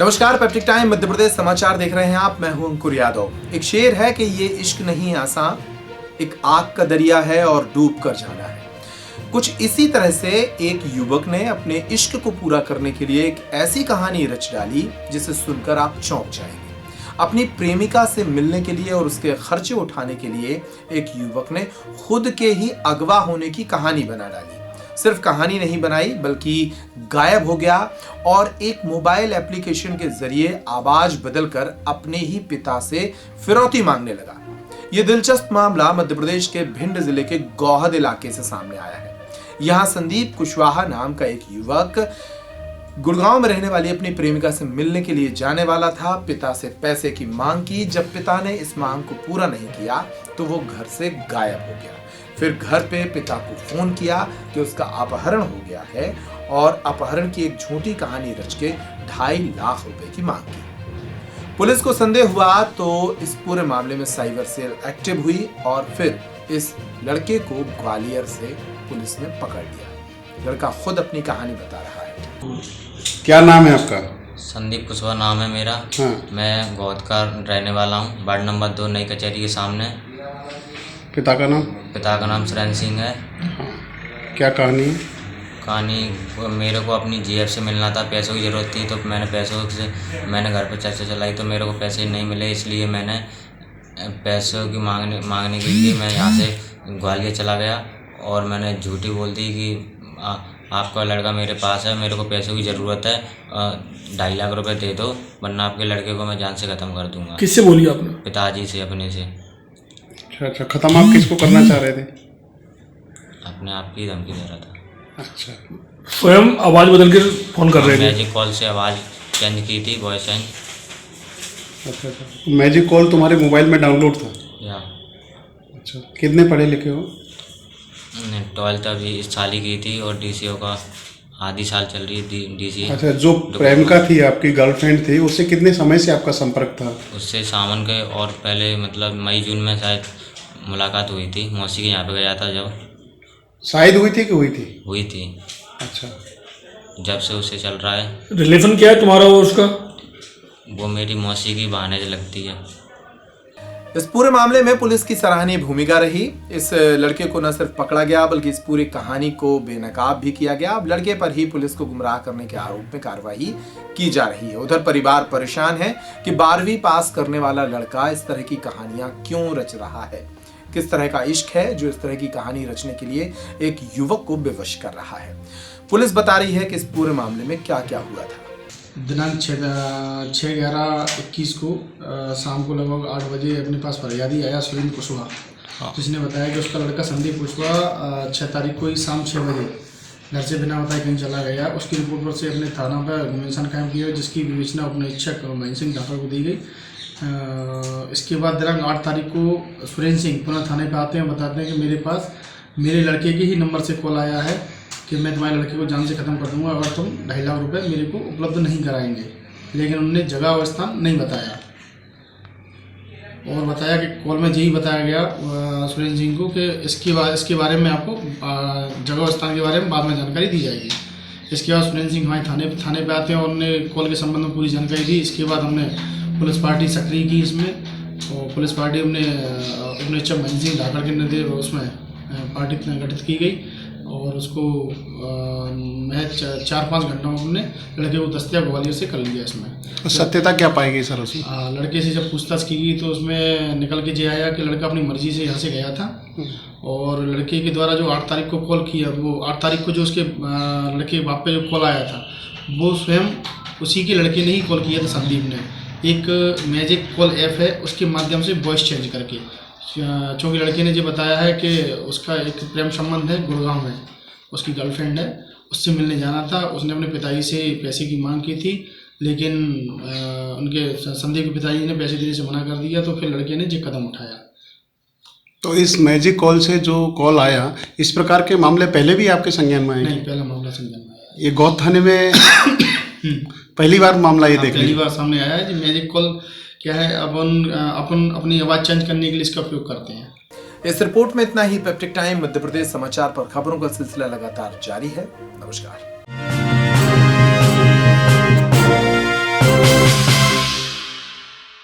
नमस्कार, peptic time Madhya Pradesh समाचार देख रहे हैं आप। मैं हूं अंकुर यादव। एक शेर है कि ये इश्क नहीं आसान, एक आग का दरिया है और डूब कर जाना है। कुछ इसी तरह से एक युवक ने अपने इश्क को पूरा करने के लिए एक ऐसी कहानी रच डाली जिसे सुनकर आप चौंक जाएंगे। अपनी प्रेमिका से मिलने के लिए और उसके खर्चे उठाने के लिए एक युवक ने खुद के ही अगवा होने की कहानी बना डाली। सिर्फ कहानी नहीं बनाई बल्कि गायब हो गया और एक मोबाइल एप्लीकेशन के जरिए आवाज बदलकर अपने ही पिता से फिरौती मांगने लगा। यह दिलचस्प मामला मध्य प्रदेश के भिंड जिले के गौहद इलाके से सामने आया है। यहां संदीप कुशवाहा नाम का एक युवक गुड़गांव में रहने वाली अपनी प्रेमिका से मिलने के लिए जाने वाला था। पिता से पैसे की मांग की। जब पिता ने इस मांग को पूरा नहीं किया तो वो घर से गायब हो गया। फिर घर पे पिता को फोन किया कि उसका अपहरण हो गया है और अपहरण की एक झूठी कहानी रच के 2.5 लाख रुपए की मांग की। पुलिस को संदेह हुआ तो इस पूरे मामले में साइबर सेल एक्टिव हुई और फिर इस लड़के को ग्वालियर से पुलिस ने पकड़ लिया। लड़का खुद अपनी कहानी बता रहा है। क्या नाम है आपका? संदीप कुशवाहा नाम है मेरा। हाँ। मैं गौहद का रहने वाला हूँ। वार्ड नंबर 2 नई कचहरी के सामने। पिता का नाम? पिता का नाम सुरेंद्र सिंह है। हाँ। क्या कहानी है? कहानी मेरे को अपनी जीएफ से मिलना था, पैसों की ज़रूरत थी तो मैंने घर पर चर्चा चलाई तो मेरे को पैसे नहीं मिले, इसलिए मैंने पैसों की मांगने के लिए मैं यहाँ से ग्वालियर चला गया और मैंने झूठी बोल दी कि आपका लड़का मेरे पास है, मेरे को पैसों की ज़रूरत है, 2.5 लाख रुपए दे दो वरना आपके लड़के को मैं जान से ख़त्म कर दूंगा। किससे बोली आपने? पिताजी से, अपने से। अच्छा, ख़त्म आप किसको करना चाह रहे थे? अपने आप की धमकी दे रहा था। अच्छा, स्वयं आवाज़ बदल के फ़ोन कर रहे थे? मैजिक कॉल से आवाज़ चेंज की थी, वॉइस चेंज। अच्छा। मैजिक कॉल तुम्हारे मोबाइल में डाउनलोड था? या। अच्छा, कितने पढ़े लिखे हो? 12th अभी इस साल ही की थी और डीसीओ का आधी साल चल रही है डीसी। अच्छा, जो प्रेमिका थी आपकी गर्लफ्रेंड थी उससे कितने समय से आपका संपर्क था? उससे सावन के और पहले मतलब मई जून में शायद मुलाकात हुई थी। मौसी के यहाँ पे गया था जब। शायद हुई थी कि हुई थी? हुई थी। अच्छा। जब से उससे चल रहा है। रिलेशन क्या है तुम्हारा और उसका? वो मेरी मौसी की बहाने से लगती है। इस पूरे मामले में पुलिस की सराहनीय भूमिका रही। इस लड़के को न सिर्फ पकड़ा गया बल्कि इस पूरी कहानी को बेनकाब भी किया गया। अब लड़के पर ही पुलिस को गुमराह करने के आरोप में कार्रवाई की जा रही है। उधर परिवार परेशान है कि 12वीं पास करने वाला लड़का इस तरह की कहानियां क्यों रच रहा है। किस तरह का इश्क है जो इस तरह की कहानी रचने के लिए एक युवक को बेवश कर रहा है। पुलिस बता रही है कि इस पूरे मामले में क्या क्या हुआ था। दिनांक 6/11/21 को शाम को लगभग 8 बजे अपने पास फरियादी आया सुरेंद्र कुशवाहा, जिसने बताया कि उसका लड़का संदीप कुशवाहा 6 तारीख को ही शाम 6 बजे घर से बिना बताए कहीं चला गया। उसकी रिपोर्ट पर से अपने थाना पर मेंशन कायम किया जिसकी विवेचना अपने इच्छक महेंद्र सिंह ठाकुर को दी गई। इसके बाद दिनांक 8 तारीख को सुरेंद्र सिंह पुनः थाने पर आते हैं, बताते हैं कि मेरे पास मेरे लड़के के ही नंबर से कॉल आया है कि मैं तुम्हारे लड़के को जान से ख़त्म कर दूंगा अगर तुम 2.5 लाख रुपए मेरे को उपलब्ध नहीं कराएंगे। लेकिन उन्होंने जगह और स्थान नहीं बताया और बताया कि कॉल में यही बताया गया सुरेंद्र सिंह को कि इसके बारे में आपको जगह और स्थान के बारे में बाद में जानकारी दी जाएगी। इसके बाद सुरेंद्र सिंह हमारे थाने पे आते हैं और उन्होंने कॉल के संबंध में पूरी जानकारी दी। इसके बाद हमने पुलिस पार्टी सक्रिय की इसमें और पुलिस पार्टी अपने महेंद्र सिंह ठाकुर के निर्देश उसमें पार्टी गठित की गई और उसको मैं 4-5 घंटों में हमने लड़के को दस्तियाब ग्वालियर से कर लिया। इसमें सत्यता क्या पाएगी सर उसमें? लड़के से जब पूछताछ की गई तो उसमें निकल के ये आया कि लड़का अपनी मर्जी से यहाँ से गया था और लड़के के द्वारा जो 8 तारीख को कॉल किया, वो 8 तारीख को जो उसके लड़के बाप पे जो कॉल आया था वो स्वयं उसी के लड़के ने ही कॉल किया था। संदीप ने एक मैजिक कॉल ऐप है उसके माध्यम से वॉइस चेंज करके, चूँकि लड़के ने जो बताया है कि उसका एक प्रेम संबंध है गुड़गांव में, उसकी गर्लफ्रेंड है, उससे मिलने जाना था। उसने अपने पिताजी से पैसे की मांग की थी लेकिन उनके संदीप के पिताजी ने पैसे देने से मना कर दिया तो फिर लड़के ने ये कदम उठाया। तो इस मैजिक कॉल से जो कॉल आया, इस प्रकार के मामले पहले भी आपके संज्ञान में आए? नहीं, पहला मामला संज्ञान में आया। ये गौहद थाने में पहली बार मामला ये पहली बार सामने आया है। जी मैजिक कॉल क्या है, अपन अपनी आवाज़ चेंज करने के लिए इसका उपयोग करते हैं। इस रिपोर्ट में इतना ही। पेप्टिक टाइम मध्य प्रदेश समाचार पर खबरों का सिलसिला लगातार जारी है। नमस्कार।